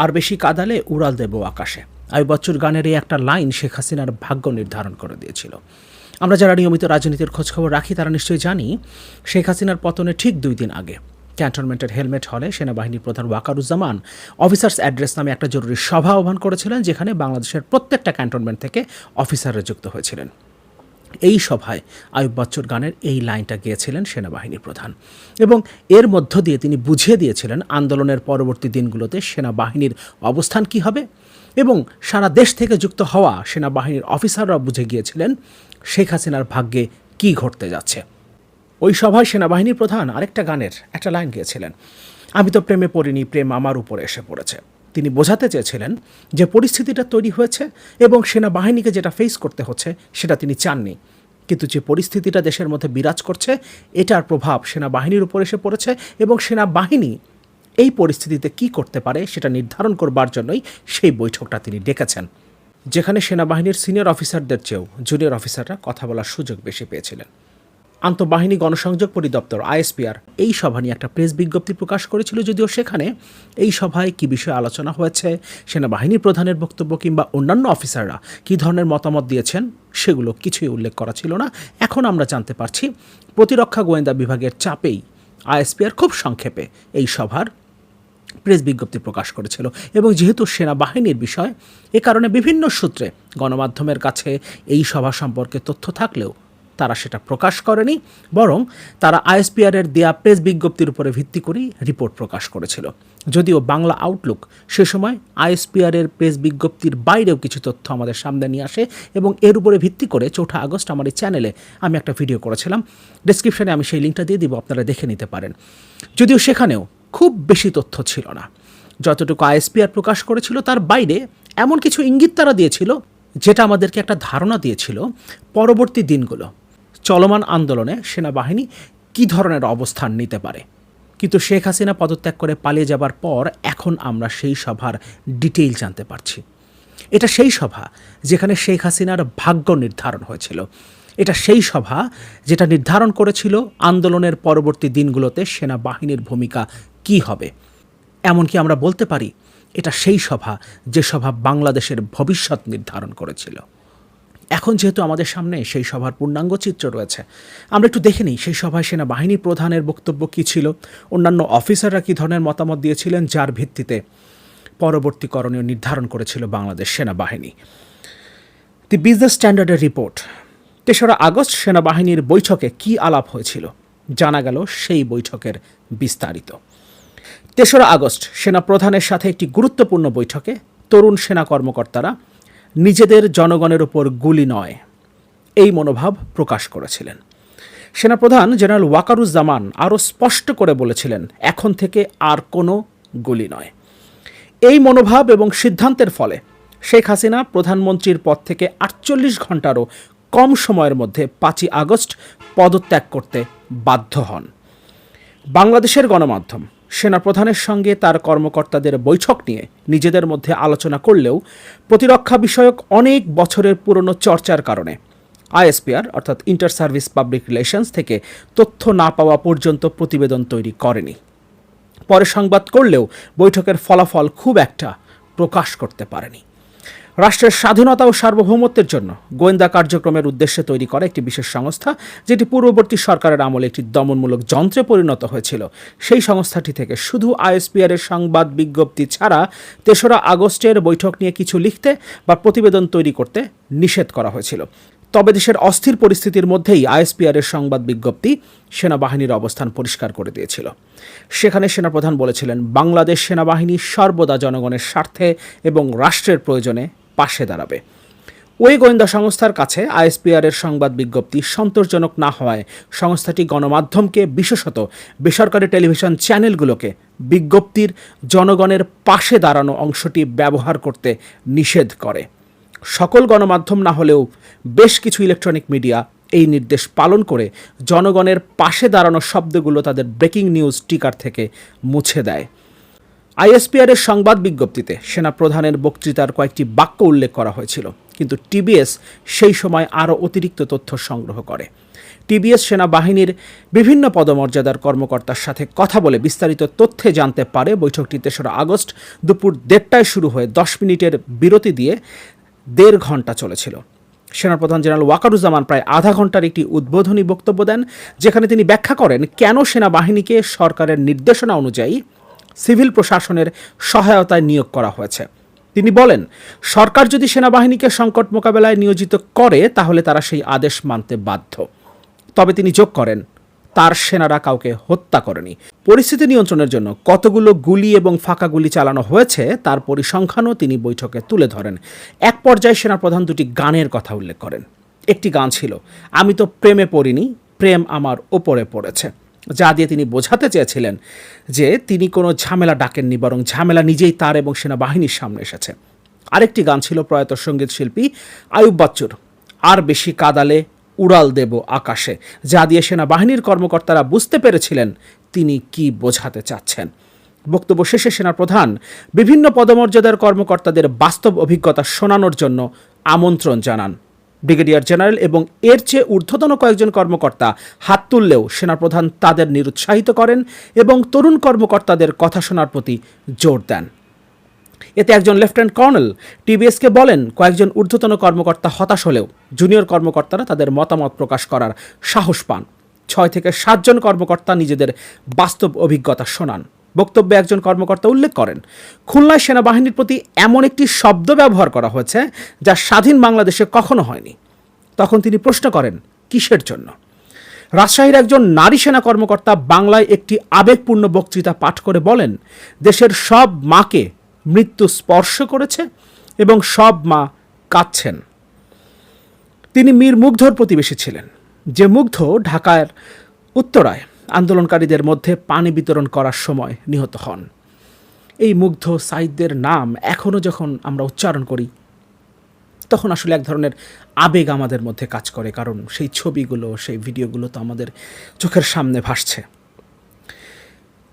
আর বেশি কাদালে উড়াল দেব আকাশে। আয়ুব বাচ্চুর গানের এই একটা লাইন শেখ হাসিনার ভাগ্য নির্ধারণ করে দিয়েছিল। আমরা যারা নিয়মিত রাজনীতির খোঁজখবর রাখি তারা নিশ্চয়ই জানি, শেখ হাসিনার পতনের ঠিক 2 দিন আগে ক্যান্টনমেন্টের হেলমেট হলে সেনাবাহিনীর প্রধান ওয়াকারুজ্জামান অফিসার্স অ্যাড্রেস নামে একটা জরুরি সভা আহ্বান করেছিলেন, যেখানে বাংলাদেশের প্রত্যেকটা ক্যান্টনমেন্ট থেকে অফিসাররা যুক্ত হয়েছিলেন। এই সভায় আয়ুব বাচ্চুর গানের এই লাইনটা গেয়েছিলেন সেনাবাহিনীর প্রধান, এবং এর মধ্য দিয়ে তিনি বুঝিয়ে দিয়েছিলেন আন্দোলনের পরবর্তী দিনগুলোতে সেনাবাহিনীর অবস্থান কী হবে, এবং সারা দেশ থেকে যুক্ত হওয়া সেনাবাহিনীর অফিসাররা বুঝে গিয়েছিলেন শেখ হাসিনার ভাগ্যে কী ঘটতে যাচ্ছে। ওই সভায় সেনাবাহিনীর প্রধান আরেকটা গানের একটা লাইন গিয়েছিলেন, আমি তো প্রেমে পড়িনি, প্রেম আমার উপরে এসে পড়েছে। তিনি বোঝাতে চেয়েছিলেন যে পরিস্থিতিটা তৈরি হয়েছে এবং সেনাবাহিনীকে যেটা ফেস করতে হচ্ছে সেটা তিনি চাননি, কিন্তু যে পরিস্থিতিটা দেশের মধ্যে বিরাজ করছে এটার প্রভাব সেনাবাহিনীর উপর এসে পড়েছে, এবং সেনাবাহিনী এই পরিস্থিতিতে কি করতে পারে সেটা নির্ধারণ করবার জন্যই সেই বৈঠকটা তিনি ডেকেছেন, যেখানে সেনাবাহিনীর সিনিয়র অফিসারদের চেয়েও জুনিয়র অফিসাররা কথা বলার সুযোগ বেশি পেয়েছিলেন। আন্তঃবাহিনী গণসংযোগ পরিদপ্তর আইএসপিআর এই সভা নিয়ে একটা প্রেস বিজ্ঞপ্তি প্রকাশ করেছিল, যদিও সেখানে এই সভায় কী বিষয়ে আলোচনা হয়েছে, সেনাবাহিনীর প্রধানের বক্তব্য কিংবা অন্যান্য অফিসাররা কী ধরনের মতামত দিয়েছেন সেগুলো কিছুই উল্লেখ করা ছিল না। এখন আমরা জানতে পারছি প্রতিরক্ষা গোয়েন্দা বিভাগের চাপেই আইএসপিআর খুব সংক্ষেপে এই সভার প্রেস বিজ্ঞপ্তি প্রকাশ করেছিল, এবং যেহেতু সেনাবাহিনীর বিষয় এ কারণে বিভিন্ন সূত্রে গণমাধ্যমের কাছে এই সভা সম্পর্কে তথ্য থাকলেও তারা সেটা প্রকাশ করেনি, বরং তারা আইএসপিআরের দেয়া প্রেস বিজ্ঞপ্তির উপরে ভিত্তি করেই রিপোর্ট প্রকাশ করেছিল। যদিও বাংলা আউটলুক সে সময় আইএসপিআরের প্রেস বিজ্ঞপ্তির বাইরেও কিছু তথ্য আমাদের সামনে নিয়ে আসে, এবং এর উপরে ভিত্তি করে 4 আগস্ট আমার এই চ্যানেলে আমি একটা ভিডিও করেছিলাম, ডেসক্রিপশনে আমি সেই লিঙ্কটা দিয়ে দিব, আপনারা দেখে নিতে পারেন। যদিও সেখানেও খুব বেশি তথ্য ছিল না, যতটুকু আইএসপিআর প্রকাশ করেছিল তার বাইরে এমন কিছু ইঙ্গিত তারা দিয়েছিল যেটা আমাদেরকে একটা ধারণা দিয়েছিল পরবর্তী দিনগুলো চলমান আন্দোলনে সেনাবাহিনী কী ধরনের অবস্থান নিতে পারে। কিন্তু শেখ হাসিনা পদত্যাগ করে পালিয়ে যাবার পর এখন আমরা সেই সভার ডিটেইল জানতে পারছি। এটা সেই সভা যেখানে শেখ হাসিনার ভাগ্য নির্ধারণ হয়েছিল। এটা সেই সভা যেটা নির্ধারণ করেছিল আন্দোলনের পরবর্তী দিনগুলোতে সেনাবাহিনীর ভূমিকা কী হবে। এমনকি আমরা বলতে পারি এটা সেই সভা যে সভা বাংলাদেশের ভবিষ্যৎ নির্ধারণ করেছিল। এখন যেহেতু আমাদের সামনে সেই সভার পূর্ণাঙ্গ চিত্র রয়েছে, আমরা একটু দেখে নিই সেই সভায় সেনাবাহিনী প্রধানের বক্তব্য কী ছিল, অন্যান্য অফিসাররা কী ধরনের মতামত দিয়েছিলেন, যার ভিত্তিতে পরবর্তী করণীয় নির্ধারণ করেছিল বাংলাদেশ সেনাবাহিনী। দি বিজনেস স্ট্যান্ডার্ডের রিপোর্ট, 3রা আগস্ট সেনাবাহিনীর বৈঠকে কী আলাপ হয়েছিল জানা গেল সেই বৈঠকের বিস্তারিত। 3রা আগস্ট সেনা প্রধানের সাথে একটি গুরুত্বপূর্ণ বৈঠকে তরুণ সেনা কর্মকর্তারা নিজেদের জনগণের ওপর গুলি নয় এই মনোভাব প্রকাশ করেছিলেন। সেনাপ্রধান জেনারেল ওয়াকারুজ্জামান আরও স্পষ্ট করে বলেছিলেন এখন থেকে আর কোনো গুলি নয়। এই মনোভাব এবং সিদ্ধান্তের ফলে শেখ হাসিনা প্রধানমন্ত্রীর পদ থেকে 48 ঘন্টারও কম সময়ের মধ্যে 5ই আগস্ট পদত্যাগ করতে বাধ্য হন। বাংলাদেশের গণমাধ্যম সেনাপ্রধানের সঙ্গে তার কর্মকর্তাদের বৈঠক নিয়ে নিজেদের মধ্যে আলোচনা করলেও প্রতিরক্ষা বিষয়ক অনেক বছরের পুরনো চর্চার কারণে আইএসপিআর অর্থাৎ ইন্টার সার্ভিস পাবলিক রিলেশনস থেকে তথ্য না পাওয়া পর্যন্ত প্রতিবেদন তৈরি করেনি। পরে সংবাদ করলেও বৈঠকের ফলাফল খুব একটা প্রকাশ করতে পারেনি। রাষ্ট্রের স্বাধীনতা ও সার্বভৌমত্বের জন্য গোয়েন্দা কার্যক্রমের উদ্দেশ্যে তৈরি করা একটি বিশেষ সংস্থা, যেটি পূর্ববর্তী সরকারের আমলে একটি দমনমূলক যন্ত্রে পরিণত হয়েছিল, সেই সংস্থাটি থেকে শুধু আইএসপিআরের সংবাদ বিজ্ঞপ্তি ছাড়া 3রা আগস্টের বৈঠক নিয়ে কিছু লিখতে বা প্রতিবেদন তৈরি করতে নিষেধ করা হয়েছিল। তবে দেশের অস্থির পরিস্থিতির মধ্যেই আইএসপিআরের সংবাদ বিজ্ঞপ্তি সেনাবাহিনীর অবস্থান পরিষ্কার করে দিয়েছিল। সেখানে সেনাপ্রধান বলেছিলেন বাংলাদেশ সেনাবাহিনী সর্বদা জনগণের স্বার্থে এবং রাষ্ট্রের প্রয়োজনে পাশে দাঁড়াবে। ওই গোয়েন্দা সংস্থার কাছে আইএসপিআরের সংবাদ বিজ্ঞপ্তি সন্তোষজনক না হওয়ায় সংস্থাটি গণমাধ্যমকে, বিশেষত বেসরকারি টেলিভিশন চ্যানেলগুলোকে বিজ্ঞপ্তির জনগণের পাশে দাঁড়ানো অংশটি ব্যবহার করতে নিষেধ করে। সকল গণমাধ্যম না হলেও বেশ কিছু ইলেকট্রনিক মিডিয়া এই নির্দেশ পালন করে জনগণের পাশে দাঁড়ানো শব্দগুলো তাদের ব্রেকিং নিউজ টিকার থেকে মুছে দেয়। আইএসপিআরের সংবাদ বিজ্ঞপ্তিতে সেনাপ্রধানের বক্তৃতার কয়েকটি বাক্য উল্লেখ করা হয়েছিল, কিন্তু টিবিএস সেই সময় আরও অতিরিক্ত তথ্য সংগ্রহ করে। টিবিএস সেনাবাহিনীর বিভিন্ন পদমর্যাদার কর্মকর্তার সাথে কথা বলে বিস্তারিত তথ্যে জানতে পারে বৈঠকটি ৩রা আগস্ট দুপুর ১:৩০টায় শুরু হয়ে ১০ মিনিটের বিরতি দিয়ে ১.৫ ঘণ্টা চলেছিল। সেনাপ্রধান জেনারেল ওয়াকারুজ্জামান প্রায় আধা ঘণ্টার একটি উদ্বোধনী বক্তব্য দেন, যেখানে তিনি ব্যাখ্যা করেন কেন সেনাবাহিনীকে সরকারের নির্দেশনা অনুযায়ী সিভিল প্রশাসনের সহায়তায় নিয়োগ করা হয়েছে। তিনি বলেন, সরকার যদি সেনাবাহিনীকে সংকট মোকাবেলায় নিয়োজিত করে তাহলে তারা সেই আদেশ মানতে বাধ্য। তবে তিনি যোগ করেন, তার সেনারা কাউকে হত্যা করেনি। পরিস্থিতি নিয়ন্ত্রণের জন্য কতগুলো গুলি এবং ফাঁকা গুলি চালানো হয়েছে তার পরিসংখ্যানও তিনি বৈঠকে তুলে ধরেন। এক পর্যায়ে সেনাপ্রধান দুটি গানের কথা উল্লেখ করেন। একটি গান ছিল, আমি তো প্রেমে পড়িনি, প্রেম আমার ওপরে পড়েছে, যা দিয়ে তিনি বোঝাতে চেয়েছিলেন যে তিনি কোনো ঝামেলা ডাকেননি, বরং ঝামেলা নিজেই তার এবং সেনাবাহিনীর সামনে এসেছে। আরেকটি গান ছিল প্রয়াত সঙ্গীত শিল্পী আয়ুব বাচ্চুর, আর বেশি কাদালে উড়াল দেব আকাশে, যা দিয়ে সেনাবাহিনীর কর্মকর্তারা বুঝতে পেরেছিলেন তিনি কি বোঝাতে চাচ্ছেন। বক্তব্য শেষে সেনাপ্রধান বিভিন্ন পদমর্যাদার কর্মকর্তাদের বাস্তব অভিজ্ঞতা শোনানোর জন্য আমন্ত্রণ জানান। ব্রিগেডিয়ার জেনারেল এবং এর চেয়ে ঊর্ধ্বতন কয়েকজন কর্মকর্তা হাত তুললেও সেনাপ্রধান তাদের নিরুৎসাহিত করেন এবং তরুণ কর্মকর্তাদের কথা শোনার প্রতি জোর দেন। এতে একজন লেফটেন্যান্ট কর্নেল টিবিএসকে বলেন, কয়েকজন ঊর্ধ্বতন কর্মকর্তা হতাশ হলেও জুনিয়র কর্মকর্তারা তাদের মতামত প্রকাশ করার সাহস পান। ৬ থেকে ৭ জন কর্মকর্তা নিজেদের বাস্তব অভিজ্ঞতা শোনান। বক্তব্যে একজন কর্মকর্তা উল্লেখ করেন, খুলনায় সেনাবাহিনীর প্রতি এমন একটি শব্দ ব্যবহার করা হয়েছে যা স্বাধীন বাংলাদেশে কখনো হয়নি। তখন তিনি প্রশ্ন করেন, কিসের জন্য? রাজশাহীর একজন নারী সেনা কর্মকর্তা বাংলায় একটি আবেগপূর্ণ বক্তৃতা পাঠ করে বলেন, দেশের সব মাকে মৃত্যু স্পর্শ করেছে এবং সব মা কাঁদছেন। তিনি মীর মুগ্ধর প্রতিবেশী ছিলেন, যে মুগ্ধ ঢাকার উত্তরায় আন্দোলনকারীদের মধ্যে পানি বিতরণ করার সময় নিহত হন। এই মুগ্ধ সাইদদের নাম এখনও যখন আমরা উচ্চারণ করি তখন আসলে এক ধরনের আবেগ আমাদের মধ্যে কাজ করে, কারণ সেই ছবিগুলো, সেই ভিডিওগুলো তো আমাদের চোখের সামনে ভাসছে।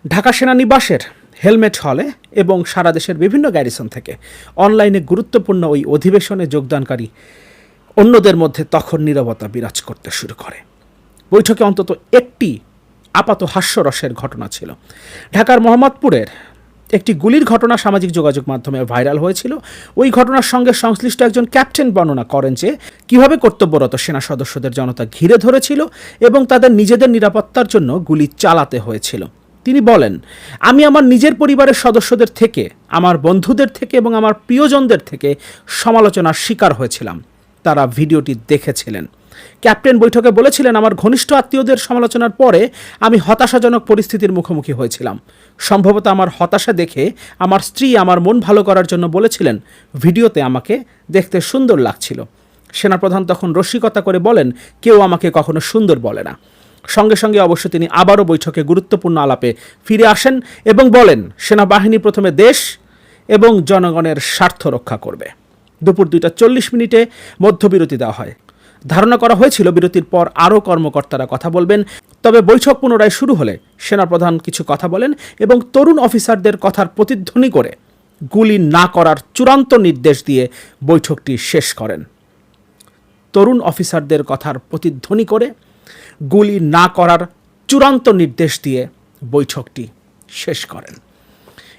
ঢাকা সেনানিবাসের হেলমেট হলে এবং সারা দেশের বিভিন্ন গ্যারিসন থেকে অনলাইনে গুরুত্বপূর্ণ ওই অধিবেশনে যোগদানকারী অন্যদের মধ্যে তখন নীরবতা বিরাজ করতে শুরু করে। বৈঠকে অন্তত একটি আপাত হাস্যরসের ঘটনা ছিল। ঢাকার মোহাম্মদপুরের একটি গুলির ঘটনা সামাজিক যোগাযোগ মাধ্যমে ভাইরাল হয়েছিল। ওই ঘটনার সঙ্গে সংশ্লিষ্ট একজন ক্যাপ্টেন বর্ণনা করেন যে কিভাবে কর্তব্যরত সেনা সদস্যদের জনতা ঘিরে ধরেছিল এবং তাদের নিজেদের নিরাপত্তার জন্য গুলি চালাতে হয়েছিল। তিনি বলেন, আমি আমার নিজের পরিবারের সদস্যদের থেকে, আমার বন্ধুদের থেকে এবং আমার প্রিয়জনদের থেকে সমালোচনার শিকার হয়েছিলাম। তারা ভিডিওটি দেখেছিলেন। ক্যাপ্টেন বৈঠকে বলেছিলেন, আমার ঘনিষ্ঠ আত্মীয়দের সমালোচনার পরে আমি হতাশাজনক পরিস্থিতির মুখোমুখি হয়েছিলাম। সম্ভবত আমার হতাশা দেখে আমার স্ত্রী আমার মন ভালো করার জন্য বলেছিলেন, ভিডিওতে আমাকে দেখতে সুন্দর লাগছিল। সেনাপ্রধান তখন রসিকতা করে বলেন, কেউ আমাকে কখনো সুন্দর বলে না। সঙ্গে সঙ্গে অবশ্য তিনি আবারও বৈঠকে গুরুত্বপূর্ণ আলাপে ফিরে আসেন এবং বলেন, সেনাবাহিনী প্রথমে দেশ এবং জনগণের স্বার্থ রক্ষা করবে। দুপুর 2:40 মধ্যবিরতি দেওয়া হয়। ধারণা করা হয়েছিল বিরতির পর আরও কর্মকর্তারা কথা বলবেন, তবে বৈঠক পুনরায় শুরু হলে সেনাপ্রধান কিছু কথা বলেন এবং তরুণ অফিসারদের কথার প্রতিধ্বনি করে গুলি না করার চূড়ান্ত নির্দেশ দিয়ে বৈঠকটি শেষ করেন। তরুণ অফিসারদের কথার প্রতিধ্বনি করে গুলি না করার চূড়ান্ত নির্দেশ দিয়ে বৈঠকটি শেষ করেন।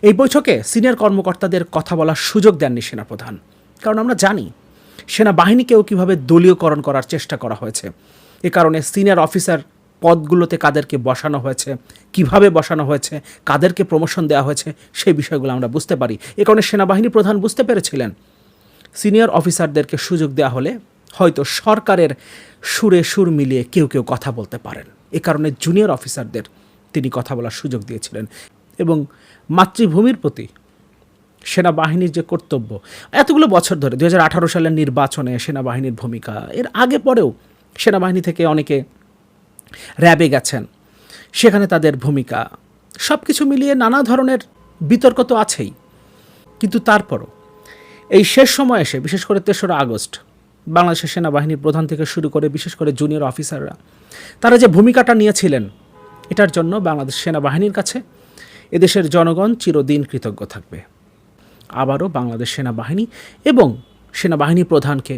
এই বৈঠকে সিনিয়র কর্মকর্তাদের কথা বলার সুযোগ দেননি সেনাপ্রধান, কারণ আমরা জানি সেনাবাহিনীকেও কীভাবে দলীয়করণ করার চেষ্টা করা হয়েছে। এ কারণে সিনিয়র অফিসার পদগুলোতে কাদেরকে বসানো হয়েছে, কিভাবে বসানো হয়েছে, কাদেরকে প্রমোশন দেওয়া হয়েছে, সেই বিষয়গুলো আমরা বুঝতে পারি। এ কারণে সেনাবাহিনী প্রধান বুঝতে পেরেছিলেন সিনিয়র অফিসারদেরকে সুযোগ দেওয়া হলে হয়তো সরকারের সুরে সুর মিলিয়ে কেউ কেউ কথা বলতে পারেন। এ কারণে জুনিয়র অফিসারদের তিনি কথা বলার সুযোগ দিয়েছিলেন। এবং মাতৃভূমির প্রতি সেনাবাহিনীর যে কর্তব্য, এতগুলো বছর ধরে 2018 সালের নির্বাচনে সেনাবাহিনীর ভূমিকা, এর আগে পরেও সেনাবাহিনী থেকে অনেকে র্যাবে গেছেন, সেখানে তাদের ভূমিকা, সব কিছু মিলিয়ে নানা ধরনের বিতর্ক তো আছেই। কিন্তু তারপরও এই শেষ সময় এসে, বিশেষ করে 3রা আগস্ট, বাংলাদেশের সেনাবাহিনীর প্রধান থেকে শুরু করে বিশেষ করে জুনিয়র অফিসাররা তারা যে ভূমিকাটা নিয়েছিলেন, এটার জন্য বাংলাদেশ সেনাবাহিনীর কাছে এদেশের জনগণ চিরদিন কৃতজ্ঞ থাকবে। আবারও বাংলাদেশ সেনাবাহিনী এবং সেনাবাহিনী প্রধানকে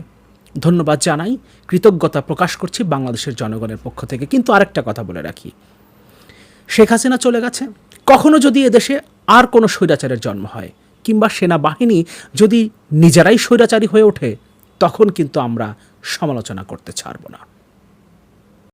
ধন্যবাদ জানাই, কৃতজ্ঞতা প্রকাশ করছি বাংলাদেশের জনগণের পক্ষ থেকে। কিন্তু আরেকটা কথা বলে রাখি, শেখ হাসিনা চলে গেছে, কখনো যদি এদেশে আর কোনো স্বৈরাচারের জন্ম হয় কিংবা সেনাবাহিনী যদি নিজেরাই স্বৈরাচারী হয়ে ওঠে, তখন কিন্তু আমরা সমালোচনা করতে ছাড়ব না।